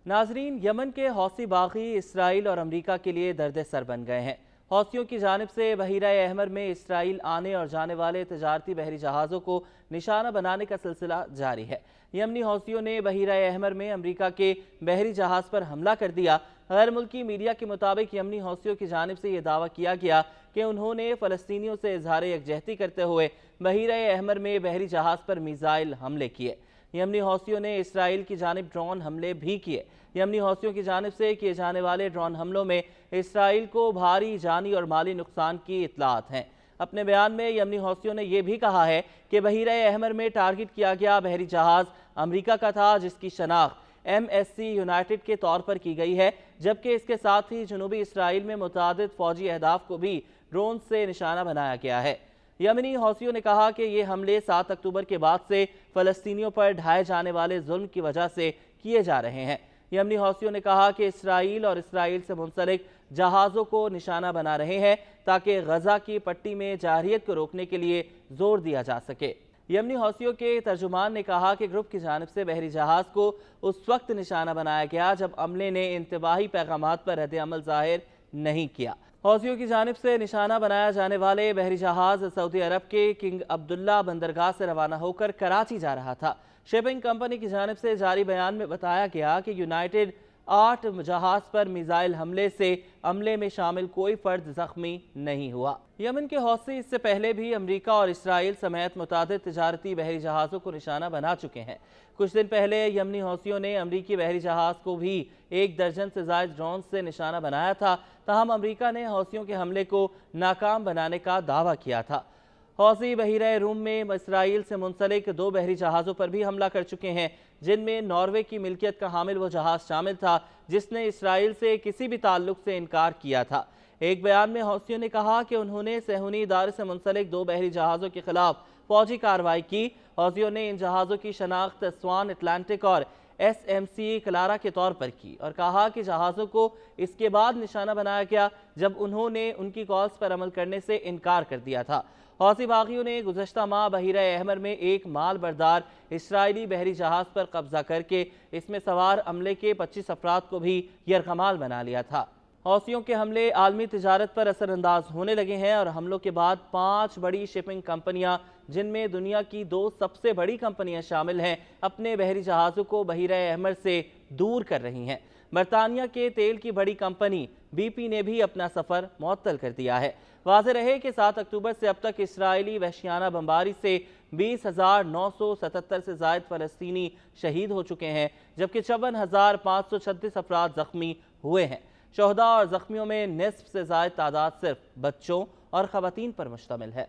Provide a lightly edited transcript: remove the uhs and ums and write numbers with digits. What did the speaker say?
नाजरीन, यमन के हौसी बागी इसराइल और अमरीका के लिए दर्द सर बन गए हैं। हौसियों की जानिब से बहीरा अहमर में इसराइल आने और जाने वाले तजारती बहरी जहाज़ों को निशाना बनाने का सिलसिला जारी है। यमनी हौसियों ने बहीरा अहमर में अमरीका के बहरी जहाज़ पर हमला कर दिया। गैर मुल्की मीडिया के मुताबिक यमनी हौसियों की जानिब से यह दावा किया गया कि उन्होंने फ़लस्तीनियों से इजहार यकजहती करते हुए बहीरा अहमर में बहरी जहाज़ पर मिसाइल हमले किए। यमनी हौसियों ने इसराइल की जानिब ड्रोन हमले भी किए। यमनी हौसियों की जानिब से किए जाने वाले ड्रोन हमलों में इसराइल को भारी जानी और माली नुकसान की इत्तलात हैं। अपने बयान में यमनी हौसियों ने यह भी कहा है कि बहीरा अहमर में टारगेट किया गया बहरी जहाज़ अमरीका का था, जिसकी शनाख्त MSC यूनाइटेड के तौर पर की गई है, जबकि इसके साथ ही जनूबी इसराइल में मुतादिद फौजी अहदाफ को भी ड्रोन से निशाना बनाया गया है। यमनी हौसियों ने कहा कि ये हमले 7 अक्टूबर के बाद से फ़लस्तीनियों पर ढाए जाने वाले जुल्म की वजह से किए जा रहे हैं। यमनी हौसियों ने कहा कि इसराइल और इसराइल से मुंसलिक जहाज़ों को निशाना बना रहे हैं ताकि गजा की पट्टी में जारहियत को रोकने के लिए जोर दिया जा सके। यमनी हौसियों के तर्जुमान ने कहा कि ग्रुप की जानिब से बहरी जहाज़ को उस वक्त निशाना बनाया गया जब अमले ने इंतबाही पैगामात पर रद्द अमल जाहिर नहीं किया। हौसियों की जानिब से निशाना बनाया जाने वाले बहरी जहाज़ सऊदी अरब के किंग अब्दुल्ला बंदरगाह से रवाना होकर कराची जा रहा था। शिपिंग कंपनी की जानिब से जारी बयान में बताया गया कि यूनाइटेड 8 जहाज़ पर मिसाइल हमले से अमले में शामिल कोई फर्द जख्मी नहीं हुआ। यमन के हौसी इससे पहले भी अमरीका और इसराइल समेत मुतादिद तिजारती बहरी जहाज़ों को निशाना बना चुके हैं। कुछ दिन पहले यमनी हौसियों ने अमरीकी बहरी जहाज़ को भी 1 दर्जन से ज़ायद ड्रोन से निशाना बनाया था। ताहम अमरीका ने हौसियों के हमले को नाकाम बनाने का दावा किया था। हौसी बहीरा रूम में इसराइल से मुंसलिक 2 बहरी जहाज़ों पर भी हमला कर चुके हैं, जिनमें नॉर्वे की मिल्कियत का हामिल वो जहाज़ शामिल था जिसने इसराइल से किसी भी ताल्लुक से इनकार किया था। एक बयान में हौसियों ने कहा कि उन्होंने सहूनी इदारे से मुंसलिक 2 बहरी जहाज़ों के खिलाफ फौजी कार्रवाई की। हौसियों ने इन जहाज़ों की शनाख्त स्वान अटलांटिक और SMC क्लारा के तौर पर की और कहा कि जहाज़ों को इसके बाद निशाना बनाया गया जब उन्होंने उनकी कॉल्स पर अमल करने से इनकार कर दिया था। हौसी बागियों ने गुज़श्ता माह बहीरा अहमर में एक माल बरदार इसराइली बहरी जहाज़ पर कब्जा करके इसमें सवार अमले के 25 अफराद को भी यरगमाल बना लिया था। हौसियों के हमले आलमी तिजारत पर असरअंदाज होने लगे हैं और हमलों के बाद 5 बड़ी शिपिंग कंपनियां, जिनमें दुनिया की 2 सबसे बड़ी कंपनियां शामिल हैं, अपने बहरी जहाज़ों को बहीरा अहमर से दूर कर रही हैं। बरतानिया के तेल की बड़ी कंपनी BP ने भी अपना सफ़र मुअत्तल कर दिया है। वाज़ेह रहे कि 7 अक्टूबर से अब तक इसराइली वहशियाना बमबारी से 20,977 से ज़ायद फ़लस्तीनी शहीद हो चुके हैं, जबकि 54,536 अफराद ज़ख्मी हुए हैं। शोहदा और ज़ख्मियों में निस्फ से ज़ायद तादाद सिर्फ बच्चों और ख़वातीन पर मुश्तमिल है।